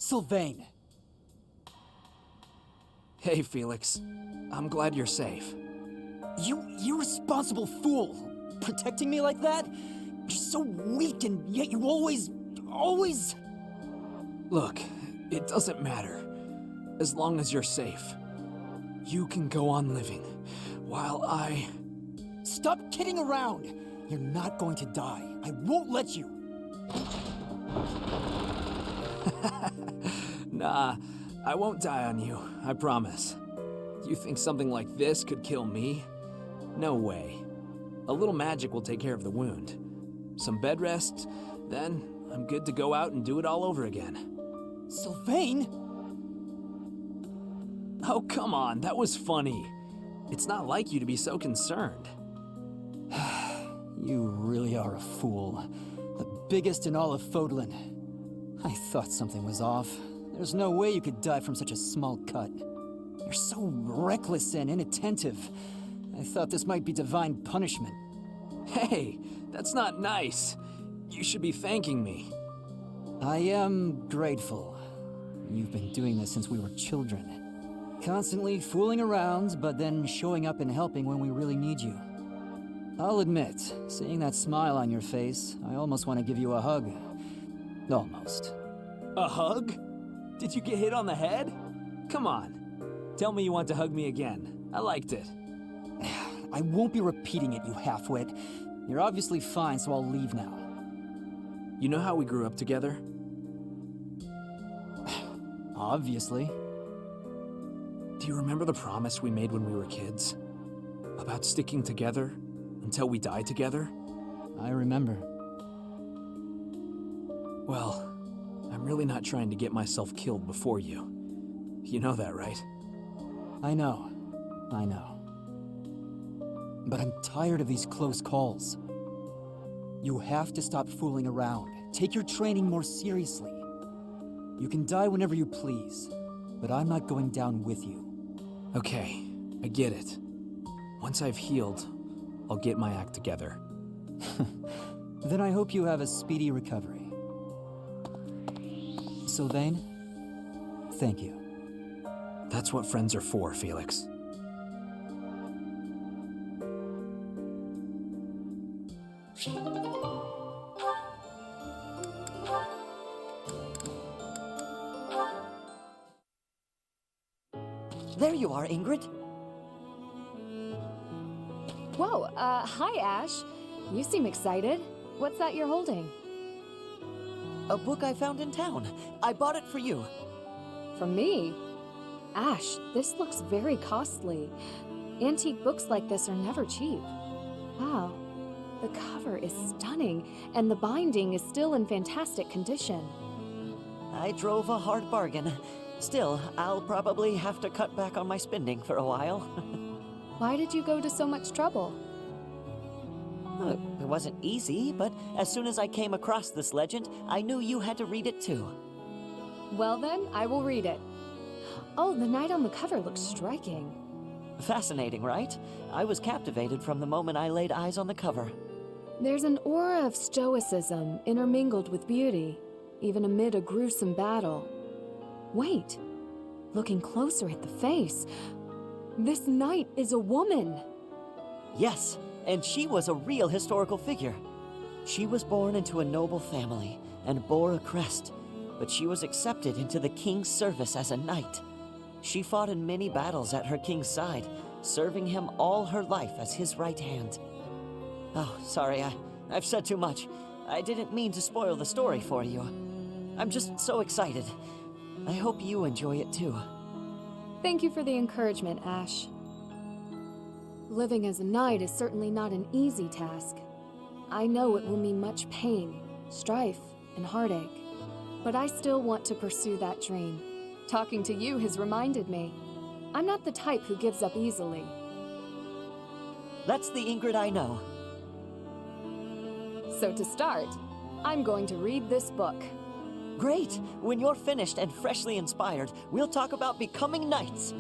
Sylvain! Hey, Felix. I'm glad you're safe. You irresponsible fool! Protecting me like that? You're so weak and yet you always... Look, it doesn't matter. As long as you're safe. You can go on living, while I... Stop kidding around! You're not going to die. I won't let you! Nah, I won't die on you, I promise. You think something like this could kill me? No way. A little magic will take care of the wound. Some bed rest, then I'm good to go out and do it all over again. Sylvain? Oh, come on, that was funny. It's not like you to be so concerned. You really are a fool. The biggest in all of Fodlan. I thought something was off. There's no way you could die from such a small cut. You're so reckless and inattentive. I thought this might be divine punishment. Hey, that's not nice. You should be thanking me. I am grateful. You've been doing this since we were children. Constantly fooling around, but then showing up and helping when we really need you. I'll admit, seeing that smile on your face, I almost want to give you a hug. Almost. A hug? Did you get hit on the head? Come on. Tell me you want to hug me again. I liked it. I won't be repeating it, you halfwit. You're obviously fine, so I'll leave now. You know how we grew up together? Obviously. Do you remember the promise we made when we were kids? About sticking together until we die together? I remember. Well, I'm really not trying to get myself killed before you. You know that, right? I know. But I'm tired of these close calls. You have to stop fooling around. Take your training more seriously. You can die whenever you please, but I'm not going down with you. Okay, I get it. Once I've healed, I'll get my act together. Then I hope you have a speedy recovery. Sylvain, thank you. That's what friends are for, Felix. There you are, Ingrid. Whoa, hi, Ash. You seem excited. What's that you're holding? A book I found in town. I bought it for you. From me? Ash, this looks very costly. Antique books like this are never cheap. Wow, the cover is stunning, and the binding is still in fantastic condition. I drove a hard bargain. Still, I'll probably have to cut back on my spending for a while. Why did you go to so much trouble? It wasn't easy, but as soon as I came across this legend, I knew you had to read it too. Well then, I will read it. Oh, the knight on the cover looks striking. Fascinating, right? I was captivated from the moment I laid eyes on the cover. There's an aura of stoicism intermingled with beauty, even amid a gruesome battle. Wait, looking closer at the face, this knight is a woman. Yes, and she was a real historical figure. She was born into a noble family and bore a crest, but she was accepted into the king's service as a knight. She fought in many battles at her king's side, serving him all her life as his right hand. Oh, sorry, I've said too much. I didn't mean to spoil the story for you. I'm just so excited. I hope you enjoy it too. Thank you for the encouragement, Ash. Living as a knight is certainly not an easy task. I know it will mean much pain, strife, and heartache. But I still want to pursue that dream. Talking to you has reminded me. I'm not the type who gives up easily. That's the Ingrid I know. So to start, I'm going to read this book. Great! When you're finished and freshly inspired, we'll talk about becoming knights.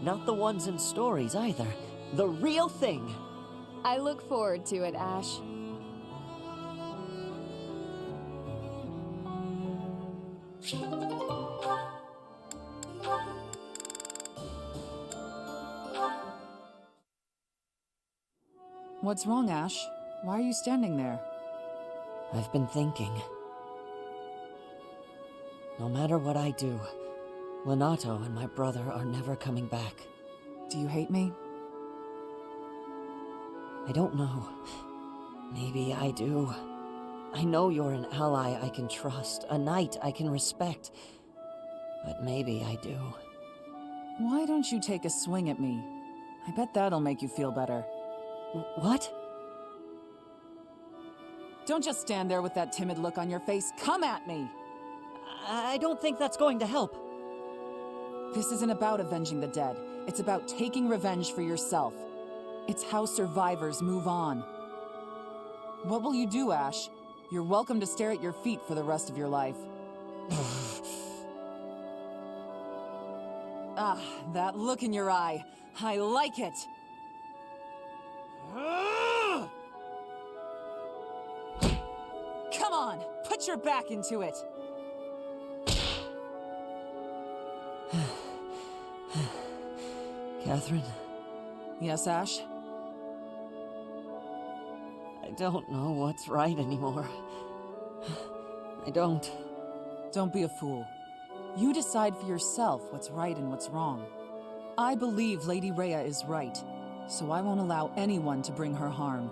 Not the ones in stories either. The real thing. I look forward to it, Ash. What's wrong, Ash? Why are you standing there? I've been thinking. No matter what I do, Lenato and my brother are never coming back. Do you hate me? I don't know. Maybe I do. I know you're an ally I can trust, a knight I can respect. But maybe I do. Why don't you take a swing at me? I bet that'll make you feel better. What? Don't just stand there with that timid look on your face. Come at me! I don't think that's going to help. This isn't about avenging the dead. It's about taking revenge for yourself. It's how survivors move on. What will you do, Ash? You're welcome to stare at your feet for the rest of your life. Ah, that look in your eye. I like it. Come on, put your back into it. Catherine, Yes, Ash? I don't know what's right anymore. I don't. Don't be a fool. You decide for yourself what's right and what's wrong. I believe Lady Rhea is right, so I won't allow anyone to bring her harm.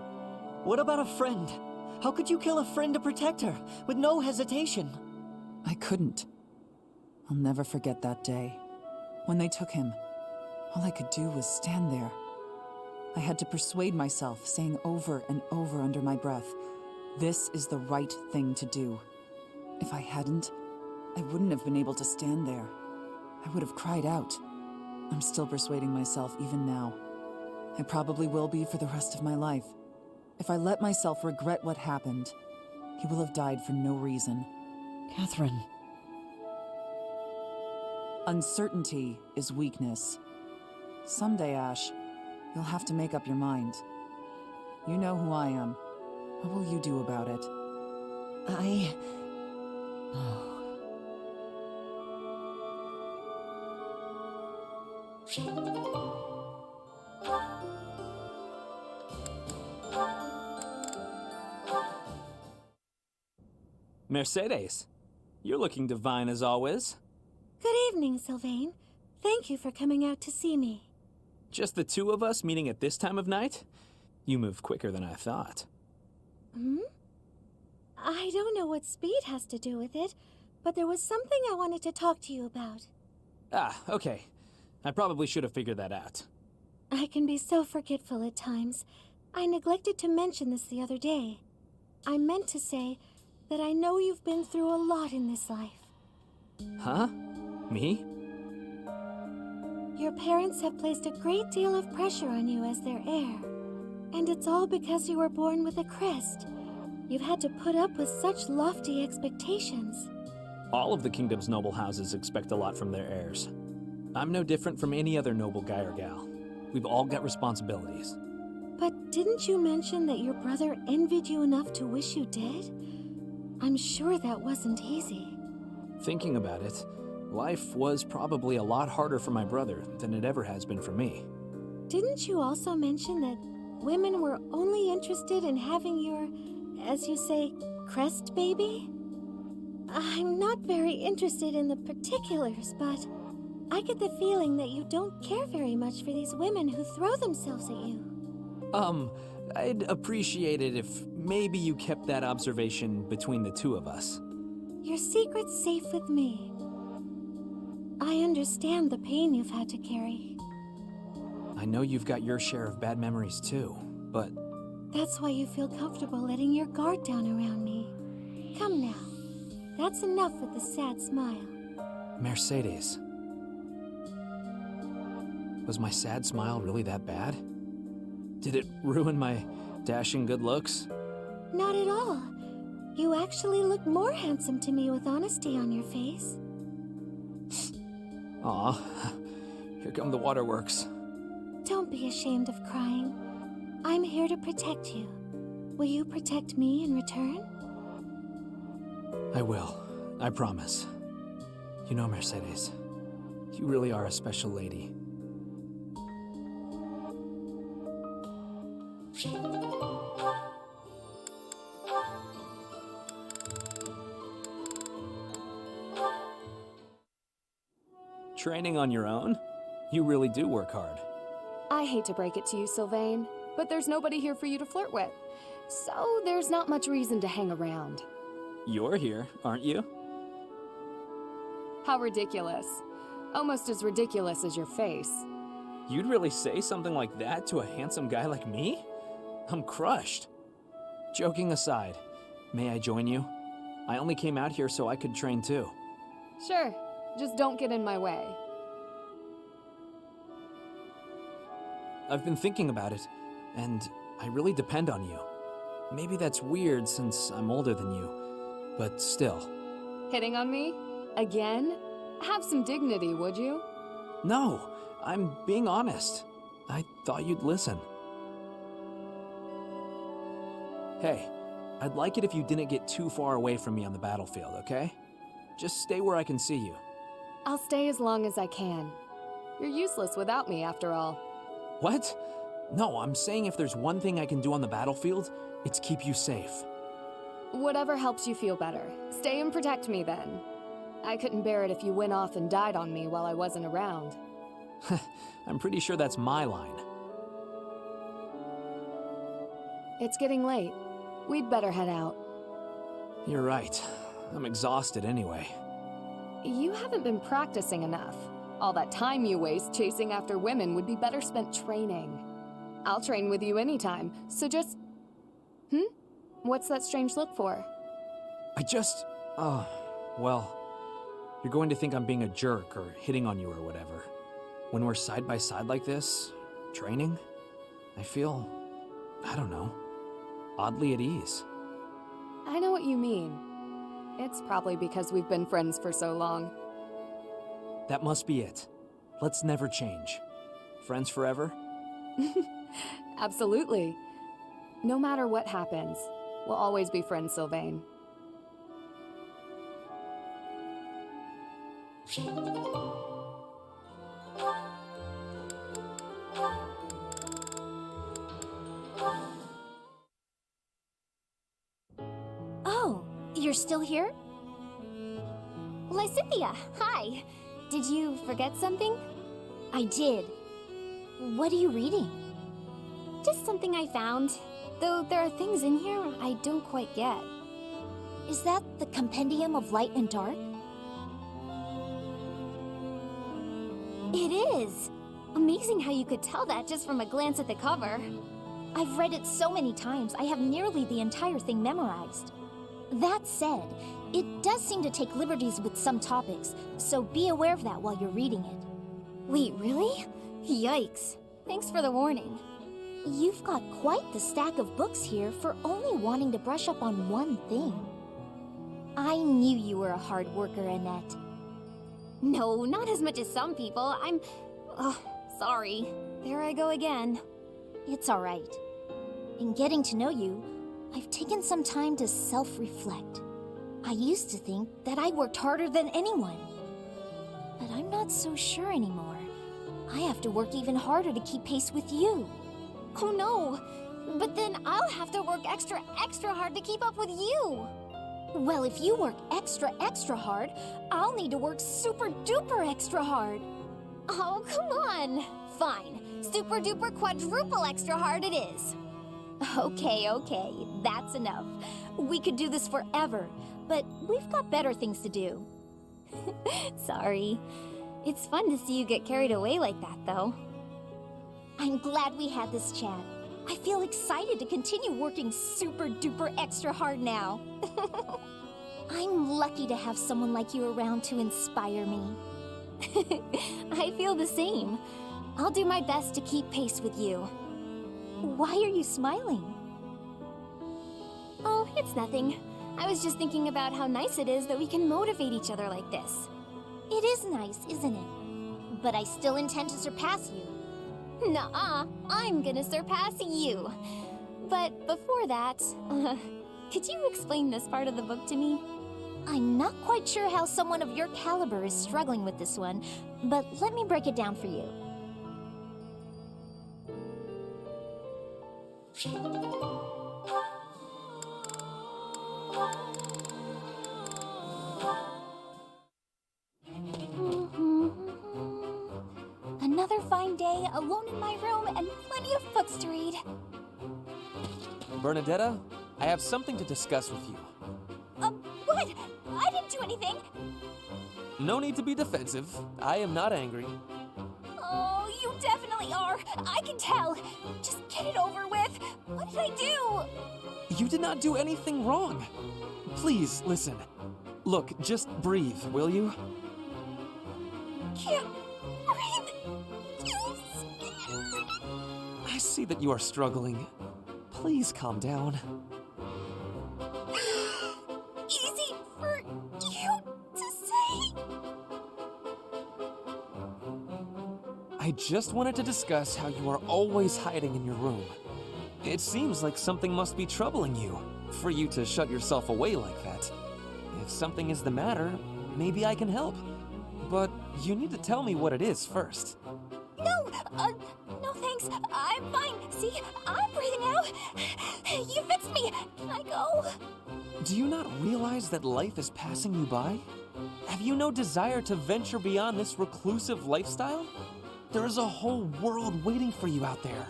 What about a friend? How could you kill a friend to protect her, with no hesitation? I couldn't. I'll never forget that day. When they took him, all I could do was stand there. I had to persuade myself, saying over and over under my breath, this is the right thing to do. If I hadn't, I wouldn't have been able to stand there. I would have cried out. I'm still persuading myself even now. I probably will be for the rest of my life. If I let myself regret what happened, he will have died for no reason. Catherine. Uncertainty is weakness. Someday, Ash, you'll have to make up your mind. You know who I am. What will you do about it? Oh. Mercedes, you're looking divine as always. Good evening, Sylvain. Thank you for coming out to see me. Just the two of us meeting at this time of night? You move quicker than I thought. I don't know what speed has to do with it, but there was something I wanted to talk to you about. Ah, okay. I probably should have figured that out. I can be so forgetful at times. I neglected to mention this the other day. I meant to say that I know you've been through a lot in this life. Huh? Me? Your parents have placed a great deal of pressure on you as their heir. And it's all because you were born with a crest. You've had to put up with such lofty expectations. All of the kingdom's noble houses expect a lot from their heirs. I'm no different from any other noble guy or gal. We've all got responsibilities. But didn't you mention that your brother envied you enough to wish you dead? I'm sure that wasn't easy. Thinking about it, life was probably a lot harder for my brother than it ever has been for me. Didn't you also mention that women were only interested in having your, as you say, crest baby? I'm not very interested in the particulars, but I get the feeling that you don't care very much for these women who throw themselves at you. I'd appreciate it if maybe you kept that observation between the two of us. Your secret's safe with me. I understand the pain you've had to carry. I know you've got your share of bad memories too, but That's why you feel comfortable letting your guard down around me. Come now. That's enough with the sad smile. Mercedes. Was my sad smile really that bad? Did it ruin my dashing good looks? Not at all. You actually look more handsome to me with honesty on your face. Aw, here come the waterworks. Don't be ashamed of crying. I'm here to protect you. Will you protect me in return? I will. I promise. You know, Mercedes, You really are a special lady. Training on your own? You really do work hard. I hate to break it to you, Sylvain, but there's nobody here for you to flirt with. So there's not much reason to hang around. You're here, aren't you? How ridiculous. Almost as ridiculous as your face. You'd really say something like that to a handsome guy like me? I'm crushed. Joking aside, may I join you? I only came out here so I could train too. Sure, just don't get in my way. I've been thinking about it, and I really depend on you. Maybe that's weird since I'm older than you, but still. Hitting on me? Again? Have some dignity, would you? No, I'm being honest. I thought you'd listen. Hey, I'd like it if you didn't get too far away from me on the battlefield, okay? Just stay where I can see you. I'll stay as long as I can. You're useless without me, after all. What? No, I'm saying if there's one thing I can do on the battlefield, it's keep you safe. Whatever helps you feel better. Stay and protect me, then. I couldn't bear it if you went off and died on me while I wasn't around. I'm pretty sure that's my line. It's getting late. We'd better head out. You're right. I'm exhausted anyway. You haven't been practicing enough. All that time you waste chasing after women would be better spent training. I'll train with you anytime, so just... What's that strange look for? Well, you're going to think I'm being a jerk or hitting on you or whatever. When we're side by side like this, training, I feel, I don't know, oddly at ease. I know what you mean. It's probably because we've been friends for so long. That must be it. Let's never change. Friends forever? Absolutely. No matter what happens, we'll always be friends, Sylvain. Oh, you're still here? Lysithia, hi. Did you forget something? I did. What are you reading? Just something I found. Though there are things in here I don't quite get. Is that the Compendium of Light and Dark? It is! Amazing how you could tell that just from a glance at the cover. I've read it so many times, I have nearly the entire thing memorized. That said, it does seem to take liberties with some topics, so be aware of that while you're reading it. Wait, really? Yikes. Thanks for the warning. You've got quite the stack of books here for only wanting to brush up on one thing. I knew you were a hard worker, Annette. No, not as much as some people. Sorry. There I go again. It's all right. In getting to know you, I've taken some time to self-reflect. I used to think that I worked harder than anyone. But I'm not so sure anymore. I have to work even harder to keep pace with you. Oh no! But then I'll have to work extra hard to keep up with you! Well, if you work extra hard, I'll need to work super duper extra hard. Oh, come on! Fine. Super duper quadruple extra hard it is. Okay, that's enough. We could do this forever, but we've got better things to do. Sorry. It's fun to see you get carried away like that, though. I'm glad we had this chat. I feel excited to continue working super duper extra hard now. I'm lucky to have someone like you around to inspire me. I feel the same. I'll do my best to keep pace with you. Why are you smiling? Oh, it's nothing. I was just thinking about how nice it is that we can motivate each other like this. It is nice, isn't it? But I still intend to surpass you. Nuh-uh, I'm gonna surpass you. But before that, could you explain this part of the book to me? I'm not quite sure how someone of your caliber is struggling with this one, but let me break it down for you. Another fine day, alone in my room, and plenty of books to read. Bernadetta, I have something to discuss with you. What? I didn't do anything. No need to be defensive. I am not angry. Oh, you definitely are. I can tell. Just get it over with. What did I do? You did not do anything wrong. Please, listen. Look, just breathe, will you? Can't breathe. Too scared. I see that you are struggling. Please calm down. Easy for you to say. I just wanted to discuss how you are always hiding in your room. It seems like something must be troubling you, for you to shut yourself away like that. If something is the matter, maybe I can help. But you need to tell me what it is first. No thanks. I'm fine. See, I'm breathing out. You fixed me. Can I go? Do you not realize that life is passing you by? Have you no desire to venture beyond this reclusive lifestyle? There is a whole world waiting for you out there.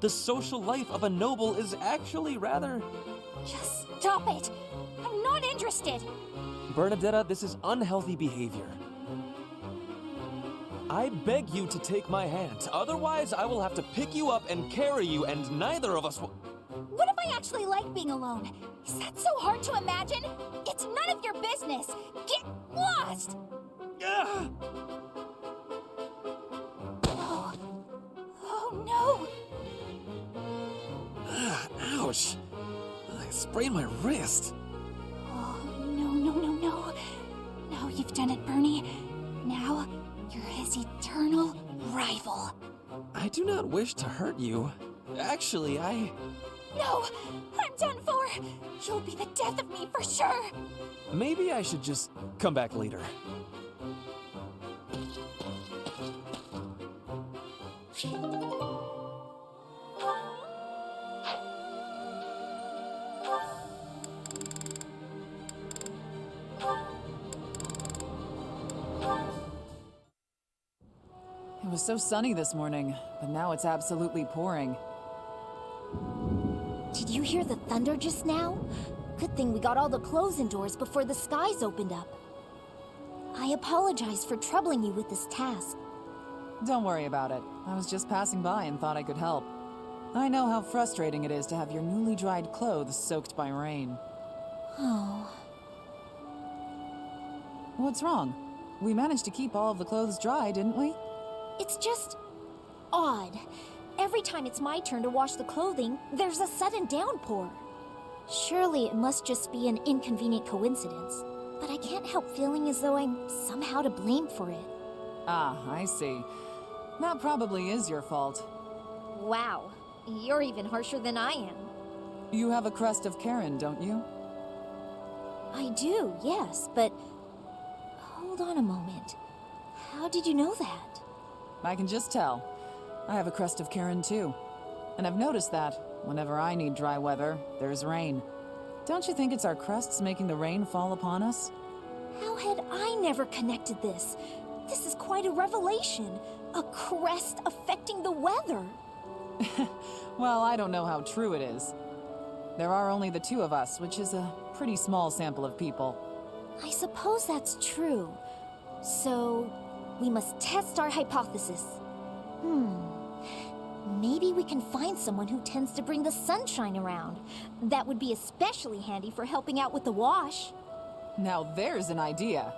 The social life of a noble is actually rather... Just stop it. I'm not interested. Bernadetta, this is unhealthy behavior. I beg you to take my hand, otherwise I will have to pick you up and carry you, and neither of us will... What if I actually like being alone? Is that so hard to imagine? It's none of your business. Get lost! Ugh! Oh no! Ouch! I sprained my wrist. Oh, no. Now you've done it, Bernie. Now you're his eternal rival. I do not wish to hurt you. Actually, No! I'm done for! You'll be the death of me for sure! maybe I should just come back later. It was so sunny this morning, but now it's absolutely pouring. Did you hear the thunder just now? Good thing we got all the clothes indoors before the skies opened up. I apologize for troubling you with this task. Don't worry about it. I was just passing by and thought I could help. I know how frustrating it is to have your newly dried clothes soaked by rain. Oh. What's wrong? We managed to keep all of the clothes dry, didn't we? It's just odd. Every time it's my turn to wash the clothing, there's a sudden downpour. Surely it must just be an inconvenient coincidence. But I can't help feeling as though I'm somehow to blame for it. Ah, I see. That probably is your fault. Wow, you're even harsher than I am. You have a crest of Karen, don't you? I do, yes, but... Hold on a moment. How did you know that? I can just tell. I have a crest of Karen too. And I've noticed that, whenever I need dry weather, there's rain. Don't you think it's our crests making the rain fall upon us? How had I never connected this? This is quite a revelation. A crest affecting the weather. Well, I don't know how true it is. There are only the two of us, which is a pretty small sample of people. I suppose that's true. So, we must test our hypothesis. Maybe we can find someone who tends to bring the sunshine around. That would be especially handy for helping out with the wash. Now there's an idea.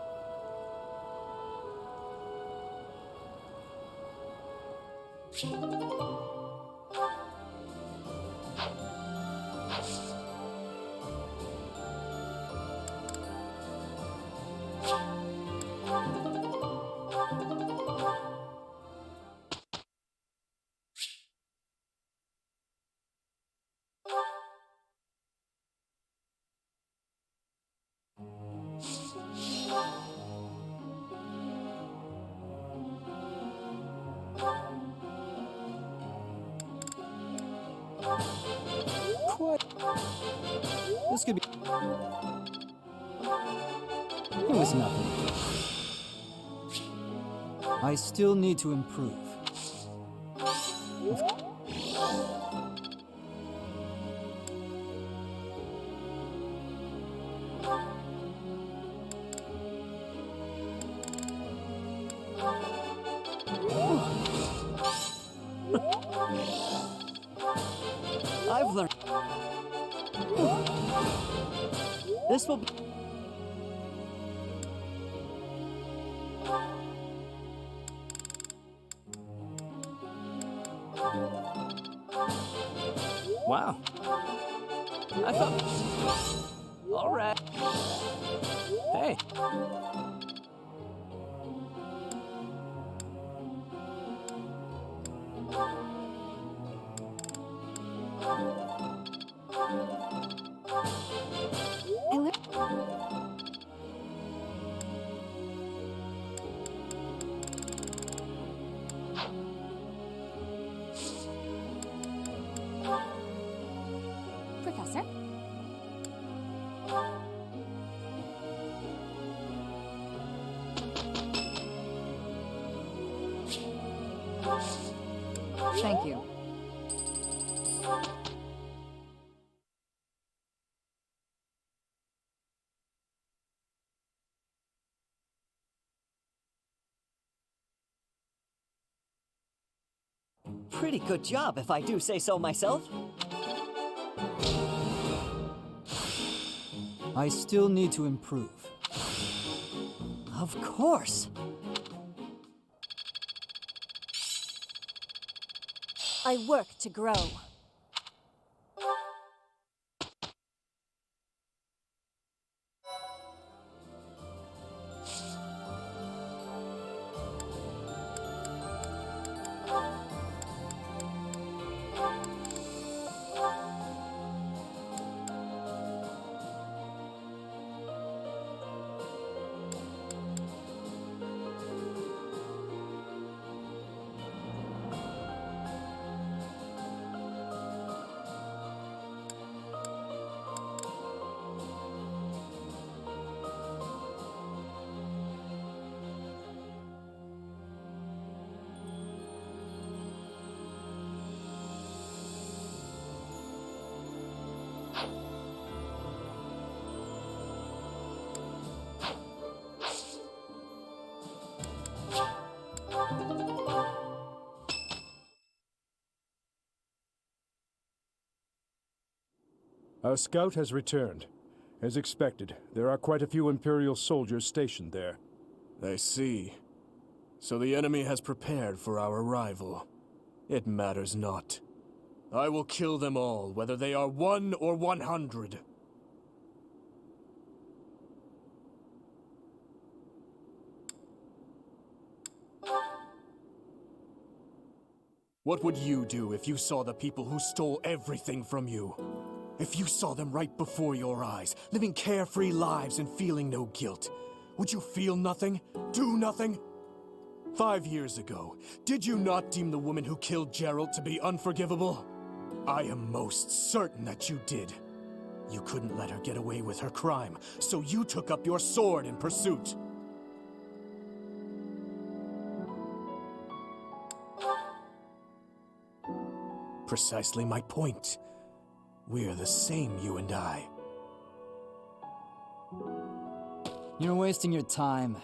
This could be... It was nothing. I still need to improve. I've learned. This will be. Wow. I thought... Alright. Hey. I learned. Professor? Thank you. Pretty good job, if I do say so myself. I still need to improve. Of course. I work to grow. Our scout has returned. As expected, there are quite a few Imperial soldiers stationed there. I see. So the enemy has prepared for our arrival. It matters not. I will kill them all, whether they are 1 or 100. What would you do if you saw the people who stole everything from you? If you saw them right before your eyes, living carefree lives and feeling no guilt, would you feel nothing? Do nothing? 5 years ago, did you not deem the woman who killed Gerald to be unforgivable? I am most certain that you did. You couldn't let her get away with her crime, so you took up your sword in pursuit. Precisely my point. We're the same, you and I. You're wasting your time.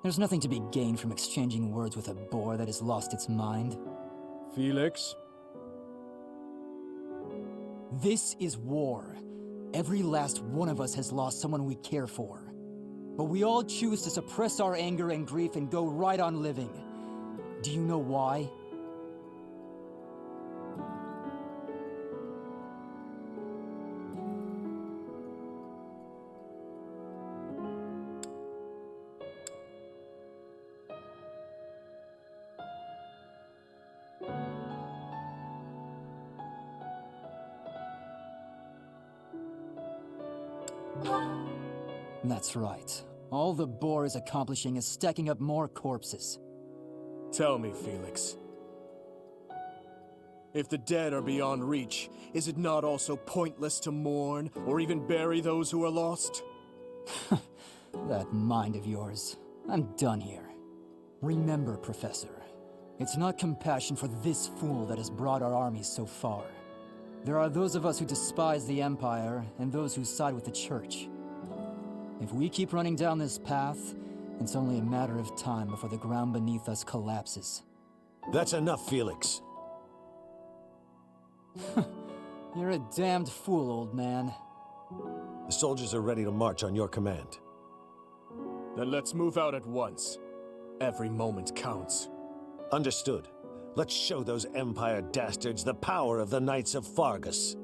There's nothing to be gained from exchanging words with a boar that has lost its mind. Felix? This is war. Every last one of us has lost someone we care for. But we all choose to suppress our anger and grief and go right on living. Do you know why? That's right. All the boar is accomplishing is stacking up more corpses. Tell me, Felix. If the dead are beyond reach, is it not also pointless to mourn or even bury those who are lost? That mind of yours. I'm done here. Remember, Professor, it's not compassion for this fool that has brought our armies so far. There are those of us who despise the Empire and those who side with the Church. If we keep running down this path, it's only a matter of time before the ground beneath us collapses. That's enough, Felix. You're a damned fool, old man. The soldiers are ready to march on your command. Then let's move out at once. Every moment counts. Understood. Let's show those Empire dastards the power of the Knights of Fargus.